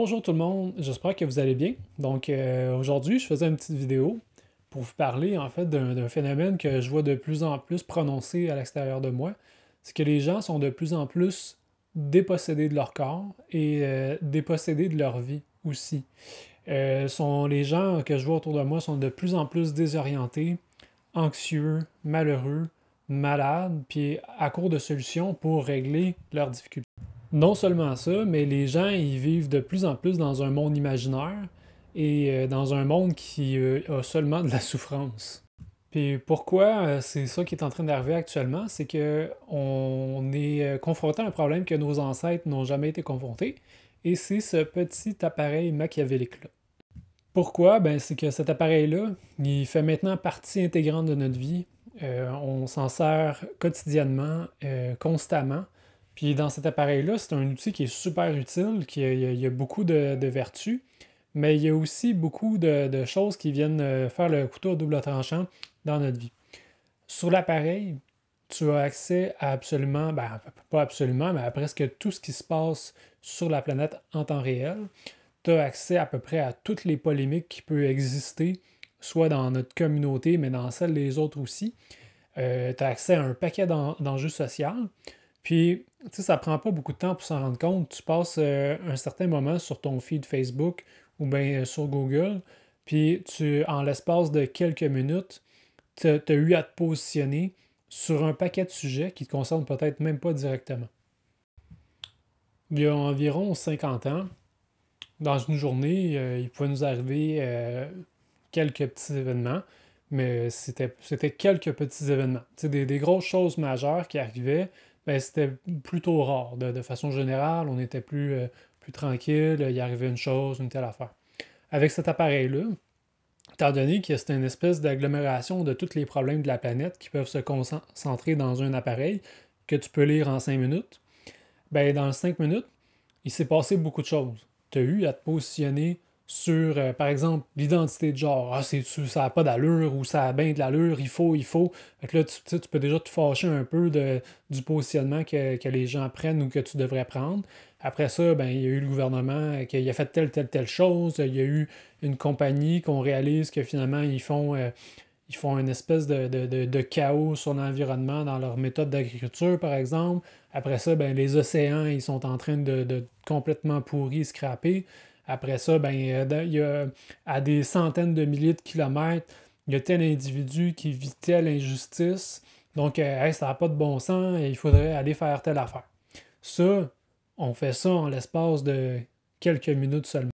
Bonjour tout le monde, j'espère que vous allez bien. Aujourd'hui, je faisais une petite vidéo pour vous parler en fait d'un phénomène que je vois de plus en plus prononcé à l'extérieur de moi. C'est que les gens sont de plus en plus dépossédés de leur corps et dépossédés de leur vie aussi. Les gens que je vois autour de moi sont de plus en plus désorientés, anxieux, malheureux, malades, puis à court de solutions pour régler leurs difficultés. Non seulement ça, mais les gens ils vivent de plus en plus dans un monde imaginaire et dans un monde qui a seulement de la souffrance. Puis pourquoi c'est ça qui est en train d'arriver actuellement, c'est que on est confronté à un problème que nos ancêtres n'ont jamais été confrontés, et c'est ce petit appareil machiavélique-là. Pourquoi? Ben, c'est que cet appareil-là, il fait maintenant partie intégrante de notre vie. On s'en sert quotidiennement, constamment. Puis dans cet appareil-là, c'est un outil qui est super utile, il y a beaucoup de vertus, mais il y a aussi beaucoup de choses qui viennent faire le couteau à double tranchant dans notre vie. Sur l'appareil, tu as accès à absolument, ben, pas absolument, mais à presque tout ce qui se passe sur la planète en temps réel. Tu as accès à peu près à toutes les polémiques qui peuvent exister, soit dans notre communauté, mais dans celle des autres aussi. Tu as accès à un paquet d'enjeux sociaux. Puis, tu sais, ça prend pas beaucoup de temps pour s'en rendre compte. Tu passes un certain moment sur ton feed Facebook ou bien sur Google, puis en l'espace de quelques minutes, tu as eu à te positionner sur un paquet de sujets qui te concernent peut-être même pas directement. Il y a environ 50 ans, dans une journée, il pouvait nous arriver quelques petits événements, mais c'était quelques petits événements. Tu sais, des grosses choses majeures qui arrivaient, ben, c'était plutôt rare. De façon générale, on était plus tranquille, il arrivait une chose, une telle affaire. Avec cet appareil-là, étant donné que c'est une espèce d'agglomération de tous les problèmes de la planète qui peuvent se concentrer dans un appareil que tu peux lire en 5 minutes, ben, dans 5 minutes, il s'est passé beaucoup de choses. Tu as eu à te positionner sur, par exemple, l'identité de genre. Ah, ça n'a pas d'allure ou ça a bien de l'allure, il faut. Fait que là, tu peux déjà te fâcher un peu du positionnement que les gens prennent ou que tu devrais prendre. Après ça, ben, il y a eu le gouvernement qui a fait telle chose. Il y a eu une compagnie qu'on réalise que finalement, ils font une espèce de chaos sur l'environnement dans leur méthode d'agriculture, par exemple. Après ça, ben, les océans, ils sont en train de complètement pourrir, scraper. Après ça, ben, il y a, à des centaines de milliers de kilomètres, il y a tel individu qui vit telle injustice. Donc, hey, ça n'a pas de bon sens, et il faudrait aller faire telle affaire. Ça, on fait ça en l'espace de quelques minutes seulement.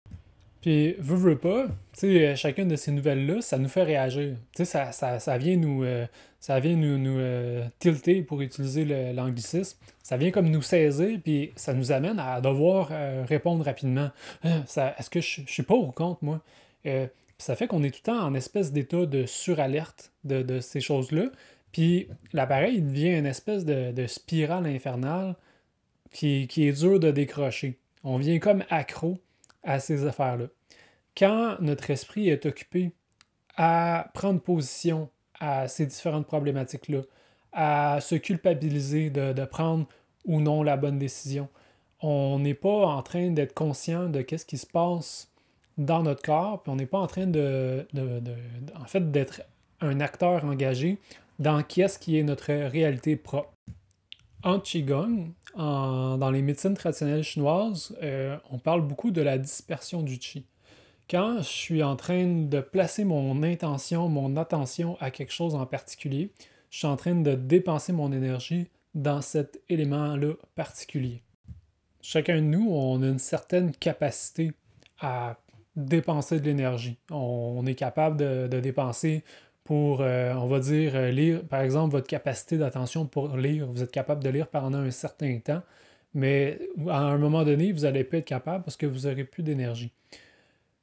Puis, veux pas, tu sais, chacune de ces nouvelles-là, ça nous fait réagir. Tu sais, ça vient nous tilter, pour utiliser l'anglicisme. Ça vient comme nous saisir, puis ça nous amène à devoir répondre rapidement. Est-ce que je suis pas au compte, moi? Ça fait qu'on est tout le temps en espèce d'état de suralerte de ces choses-là. Puis l'appareil, il devient une espèce de spirale infernale qui est dur de décrocher. On vient comme accro à ces affaires-là. Quand notre esprit est occupé à prendre position à ces différentes problématiques-là, à se culpabiliser de prendre ou non la bonne décision, on n'est pas en train d'être conscient de ce qui se passe dans notre corps, puis on n'est pas en train en fait, d'être un acteur engagé dans qu'est-ce qui est notre réalité propre. En Qigong, dans les médecines traditionnelles chinoises, on parle beaucoup de la dispersion du Qi. Quand je suis en train de placer mon intention, mon attention à quelque chose en particulier, je suis en train de dépenser mon énergie dans cet élément-là particulier. Chacun de nous, on a une certaine capacité à dépenser de l'énergie. On est capable de dépenser pour, on va dire, lire, par exemple, votre capacité d'attention pour lire. Vous êtes capable de lire pendant un certain temps, mais à un moment donné, vous n'allez pas être capable parce que vous n'aurez plus d'énergie.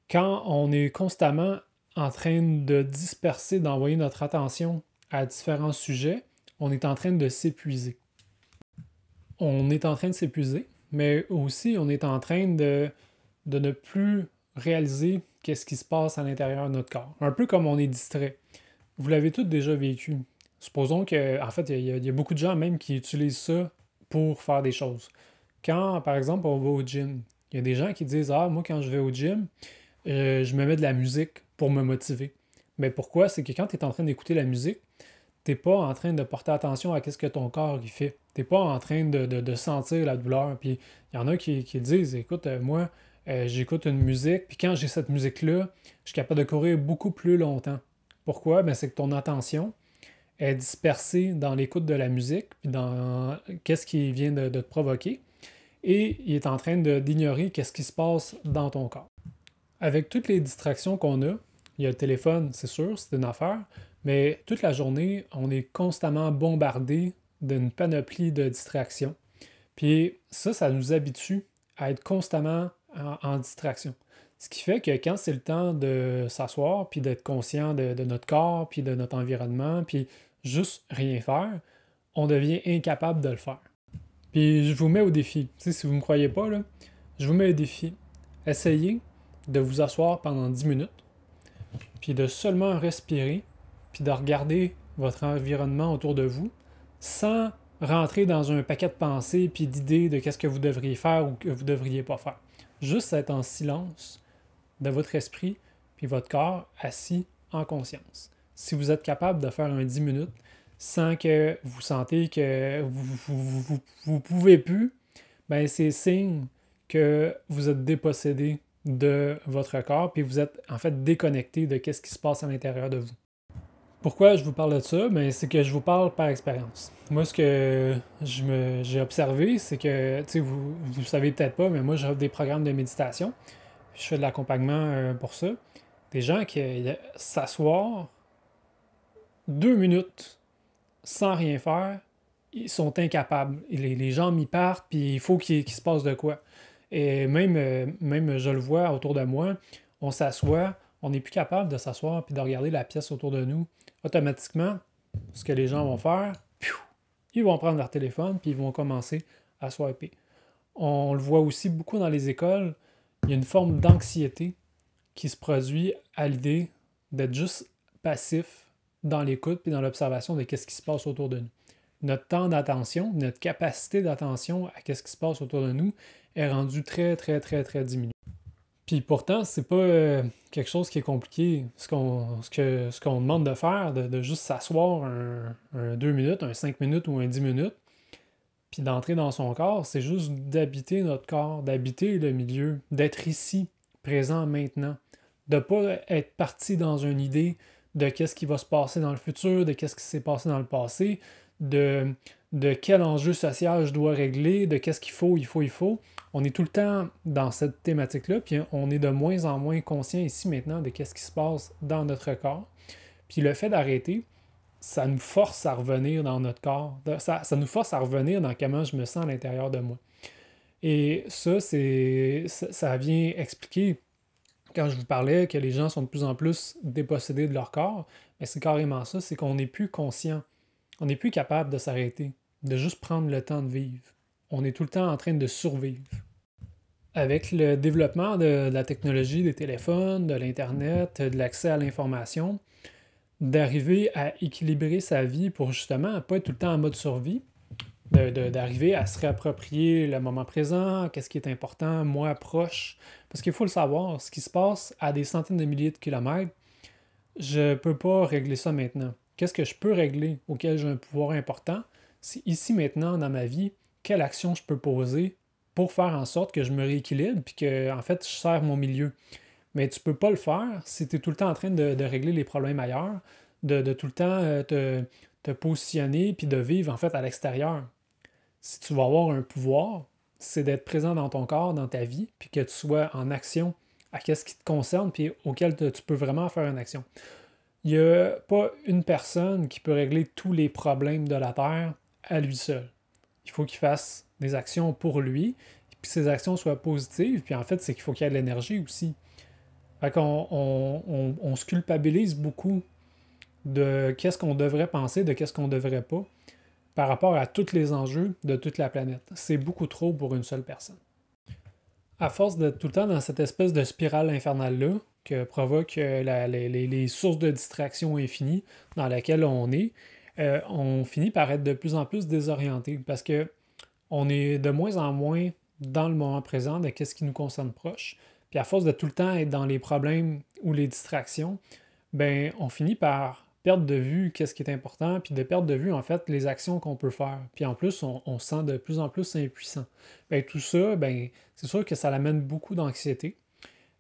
Quand on est constamment en train de disperser, d'envoyer notre attention à différents sujets, on est en train de s'épuiser. On est en train de s'épuiser, mais aussi on est en train de ne plus réaliser qu'est-ce qui se passe à l'intérieur de notre corps. Un peu comme on est distrait. Vous l'avez tous déjà vécu. Supposons que, en fait, il y a beaucoup de gens même qui utilisent ça pour faire des choses. Quand, par exemple, on va au gym, Il y a des gens qui disent ah, moi, quand je vais au gym, je me mets de la musique pour me motiver. Mais pourquoi? C'est que quand tu es en train d'écouter la musique, t'es pas en train de porter attention à ce que ton corps il fait. T'es pas en train de sentir la douleur. Puis il y en a qui disent, écoute, moi, j'écoute une musique, puis quand j'ai cette musique-là, je suis capable de courir beaucoup plus longtemps. Pourquoi? Ben, c'est que ton attention est dispersée dans l'écoute de la musique, puis dans qu'est-ce qui vient de te provoquer, et il est en train d'ignorer qu'est-ce qui se passe dans ton corps. Avec toutes les distractions qu'on a, il y a le téléphone, c'est sûr, c'est une affaire, mais toute la journée, on est constamment bombardé d'une panoplie de distractions. Puis ça nous habitue à être constamment en distraction. Ce qui fait que quand c'est le temps de s'asseoir, puis d'être conscient de notre corps, puis de notre environnement, puis juste rien faire, on devient incapable de le faire. Puis je vous mets au défi. Tu sais, si vous ne me croyez pas, là, je vous mets au défi. Essayez de vous asseoir pendant 10 minutes, puis de seulement respirer, puis de regarder votre environnement autour de vous, sans rentrer dans un paquet de pensées puis d'idées de qu'est-ce que vous devriez faire ou que vous ne devriez pas faire. Juste être en silence de votre esprit puis votre corps assis en conscience. Si vous êtes capable de faire un 10 minutes sans que vous sentez que vous pouvez plus, ben c'est signe que vous êtes dépossédé de votre corps puis vous êtes en fait déconnecté de ce qui se passe à l'intérieur de vous. Pourquoi je vous parle de ça? Ben, c'est que je vous parle par expérience. Moi, ce que j'ai observé, c'est que, tu sais, vous savez peut-être pas, mais moi, j'offre des programmes de méditation. Je fais de l'accompagnement pour ça. Des gens qui s'asseoir 2 minutes sans rien faire, ils sont incapables. Les jambes y partent, puis il faut qu'il se passe de quoi. Et même, je le vois autour de moi, on s'assoit, on n'est plus capable de s'asseoir puis de regarder la pièce autour de nous. Automatiquement, ce que les gens vont faire, ils vont prendre leur téléphone puis ils vont commencer à swiper. On le voit aussi beaucoup dans les écoles, il y a une forme d'anxiété qui se produit à l'idée d'être juste passif dans l'écoute puis dans l'observation de ce qui se passe autour de nous. Notre temps d'attention, notre capacité d'attention à ce qui se passe autour de nous est rendue très, très, très, très diminuée. Puis pourtant, c'est pas quelque chose qui est compliqué. Ce qu'on demande de faire, de juste s'asseoir un 2 minutes, un 5 minutes ou un 10 minutes, puis d'entrer dans son corps, c'est juste d'habiter notre corps, d'habiter le milieu, d'être ici, présent maintenant, de ne pas être parti dans une idée de qu'est-ce qui va se passer dans le futur, de qu'est-ce qui s'est passé dans le passé, de quel enjeu social je dois régler, de qu'est-ce qu'il faut, il faut. On est tout le temps dans cette thématique-là, puis on est de moins en moins conscient ici maintenant de qu'est-ce qui se passe dans notre corps. Puis le fait d'arrêter, ça nous force à revenir dans notre corps. Ça nous force à revenir dans comment je me sens à l'intérieur de moi. Et ça vient expliquer, quand je vous parlais que les gens sont de plus en plus dépossédés de leur corps, mais c'est carrément ça, c'est qu'on n'est plus conscient. On n'est plus capable de s'arrêter, de juste prendre le temps de vivre. On est tout le temps en train de survivre. Avec le développement de la technologie, des téléphones, de l'Internet, de l'accès à l'information, d'arriver à équilibrer sa vie pour justement ne pas être tout le temps en mode survie, d'arriver à se réapproprier le moment présent, qu'est-ce qui est important, moi proche. Parce qu'il faut le savoir, ce qui se passe à des centaines de milliers de kilomètres, je ne peux pas régler ça maintenant. Qu'est-ce que je peux régler auquel j'ai un pouvoir important? C'est ici maintenant dans ma vie, quelle action je peux poser pour faire en sorte que je me rééquilibre puis que en fait je sers mon milieu. Mais tu ne peux pas le faire si tu es tout le temps en train de régler les problèmes ailleurs, de tout le temps te positionner puis de vivre en fait à l'extérieur. Si tu vas avoir un pouvoir, c'est d'être présent dans ton corps, dans ta vie, puis que tu sois en action à ce qui te concerne puis auquel tu peux vraiment faire une action. Il n'y a pas une personne qui peut régler tous les problèmes de la Terre à lui seul. Il faut qu'il fasse des actions pour lui, puis ces actions soient positives, puis en fait, c'est qu'il faut qu'il y ait de l'énergie aussi. Fait qu'on on se culpabilise beaucoup de qu'est-ce qu'on devrait penser, de qu'est-ce qu'on ne devrait pas, par rapport à tous les enjeux de toute la planète. C'est beaucoup trop pour une seule personne. À force d'être tout le temps dans cette espèce de spirale infernale-là, que provoquent les sources de distraction infinies dans laquelle on est, on finit par être de plus en plus désorienté parce que on est de moins en moins dans le moment présent de qu'est-ce qui nous concerne proche. Puis à force de tout le temps être dans les problèmes ou les distractions, ben on finit par perdre de vue qu'est-ce qui est important, puis de perdre de vue en fait les actions qu'on peut faire. Puis en plus, on se sent de plus en plus impuissant. Ben tout ça, ben c'est sûr que ça amène beaucoup d'anxiété,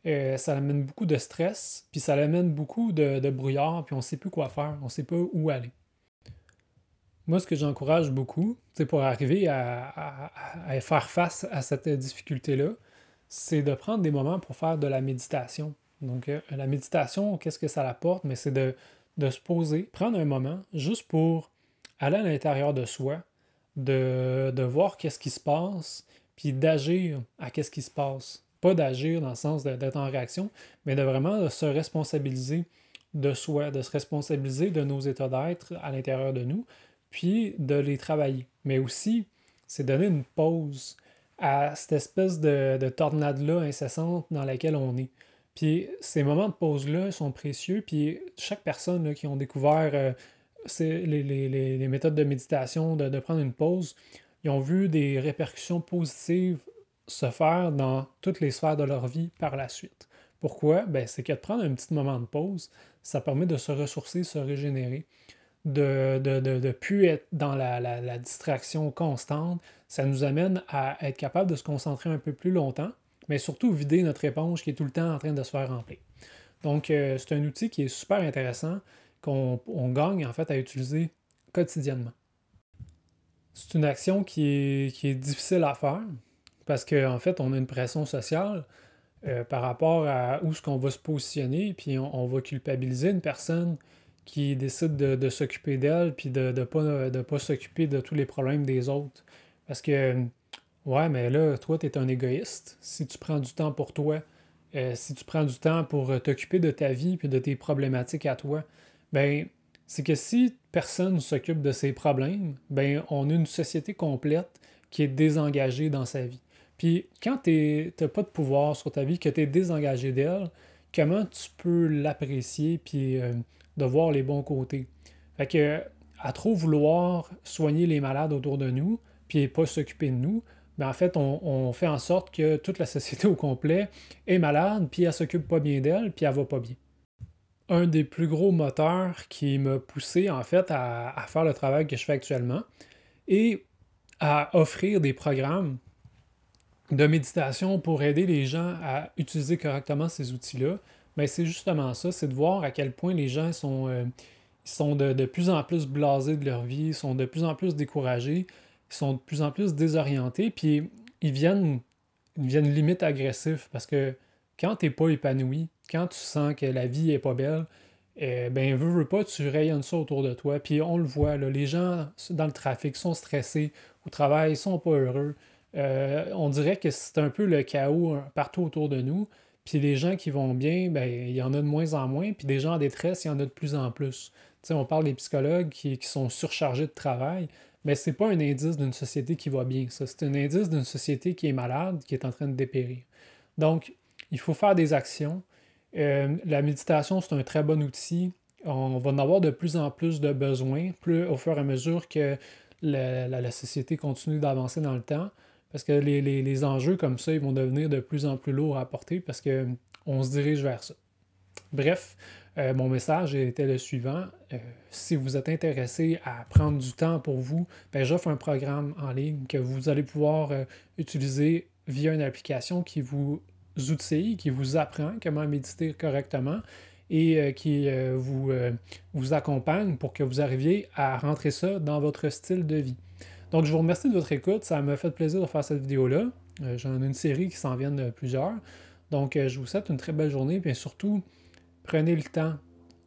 ça amène beaucoup de stress, puis ça amène beaucoup de brouillard, puis on ne sait plus quoi faire, on ne sait pas où aller. Moi, ce que j'encourage beaucoup, c'est pour arriver à faire face à cette difficulté-là, c'est de prendre des moments pour faire de la méditation. Donc, la méditation, qu'est-ce que ça apporte? Mais c'est de se poser, prendre un moment juste pour aller à l'intérieur de soi, de voir qu'est-ce qui se passe, puis d'agir à qu'est-ce qui se passe. Pas d'agir dans le sens d'être en réaction, mais de vraiment se responsabiliser de soi, de se responsabiliser de nos états d'être à l'intérieur de nous, puis de les travailler. Mais aussi, c'est donner une pause à cette espèce de tornade-là incessante dans laquelle on est. Puis ces moments de pause-là sont précieux, puis chaque personne là, qui ont découvert les méthodes de méditation, de prendre une pause, ils ont vu des répercussions positives se faire dans toutes les sphères de leur vie par la suite. Pourquoi? Ben, c'est que de prendre un petit moment de pause, ça permet de se ressourcer, se régénérer, de plus être dans la distraction constante. Ça nous amène à être capable de se concentrer un peu plus longtemps, mais surtout vider notre éponge qui est tout le temps en train de se faire remplir. Donc, c'est un outil qui est super intéressant, qu'on gagne en fait à utiliser quotidiennement. C'est une action qui est difficile à faire parce qu'en fait, on a une pression sociale par rapport à où est-ce qu'on va se positionner, puis on va culpabiliser une personne qui décide de s'occuper d'elle, puis de pas s'occuper de tous les problèmes des autres. Parce que, ouais, mais là, toi, tu es un égoïste. Si tu prends du temps pour toi, si tu prends du temps pour t'occuper de ta vie, puis de tes problématiques à toi, ben c'est que si personne ne s'occupe de ses problèmes, ben on a une société complète qui est désengagée dans sa vie. Puis quand tu n'as pas de pouvoir sur ta vie, que tu es désengagé d'elle, comment tu peux l'apprécier puis de voir les bons côtés? Fait que à trop vouloir soigner les malades autour de nous, puis pas s'occuper de nous, ben en fait, on fait en sorte que toute la société au complet est malade, puis elle s'occupe pas bien d'elle, puis elle va pas bien. Un des plus gros moteurs qui m'a poussé en fait à faire le travail que je fais actuellement et à offrir des programmes de méditation pour aider les gens à utiliser correctement ces outils-là, ben c'est justement ça, c'est de voir à quel point les gens sont de plus en plus blasés de leur vie, sont de plus en plus découragés, ils sont de plus en plus désorientés, puis ils deviennent limite agressifs parce que quand tu n'es pas épanoui, quand tu sens que la vie est pas belle, ben veux pas, tu rayonnes ça autour de toi. Puis on le voit, là, les gens dans le trafic sont stressés, au travail, ils sont pas heureux. On dirait que c'est un peu le chaos partout autour de nous. Puis les gens qui vont bien, ben, il y en a de moins en moins. Puis des gens en détresse, il y en a de plus en plus. Tu sais, on parle des psychologues qui sont surchargés de travail. Mais c'est pas un indice d'une société qui va bien, ça. C'est un indice d'une société qui est malade, qui est en train de dépérir. Donc, il faut faire des actions. La méditation, c'est un très bon outil. On va en avoir de plus en plus de besoins, plus au fur et à mesure que la société continue d'avancer dans le temps. Parce que les enjeux comme ça, ils vont devenir de plus en plus lourds à porter parce qu'on se dirige vers ça. Bref, mon message était le suivant. Si vous êtes intéressé à prendre du temps pour vous, ben, j'offre un programme en ligne que vous allez pouvoir utiliser via une application qui vous outille, qui vous apprend comment méditer correctement et vous accompagne pour que vous arriviez à rentrer ça dans votre style de vie. Donc, je vous remercie de votre écoute. Ça m'a fait plaisir de faire cette vidéo-là. J'en ai une série qui s'en vient de plusieurs. Donc, je vous souhaite une très belle journée. Et surtout, prenez le temps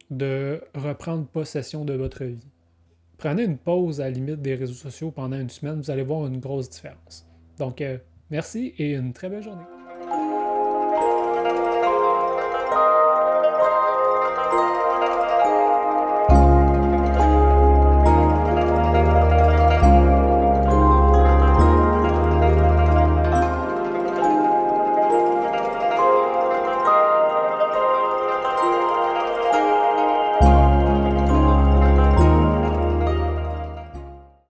de reprendre possession de votre vie. Prenez une pause à la limite des réseaux sociaux pendant une semaine. Vous allez voir une grosse différence. Donc, merci et une très belle journée.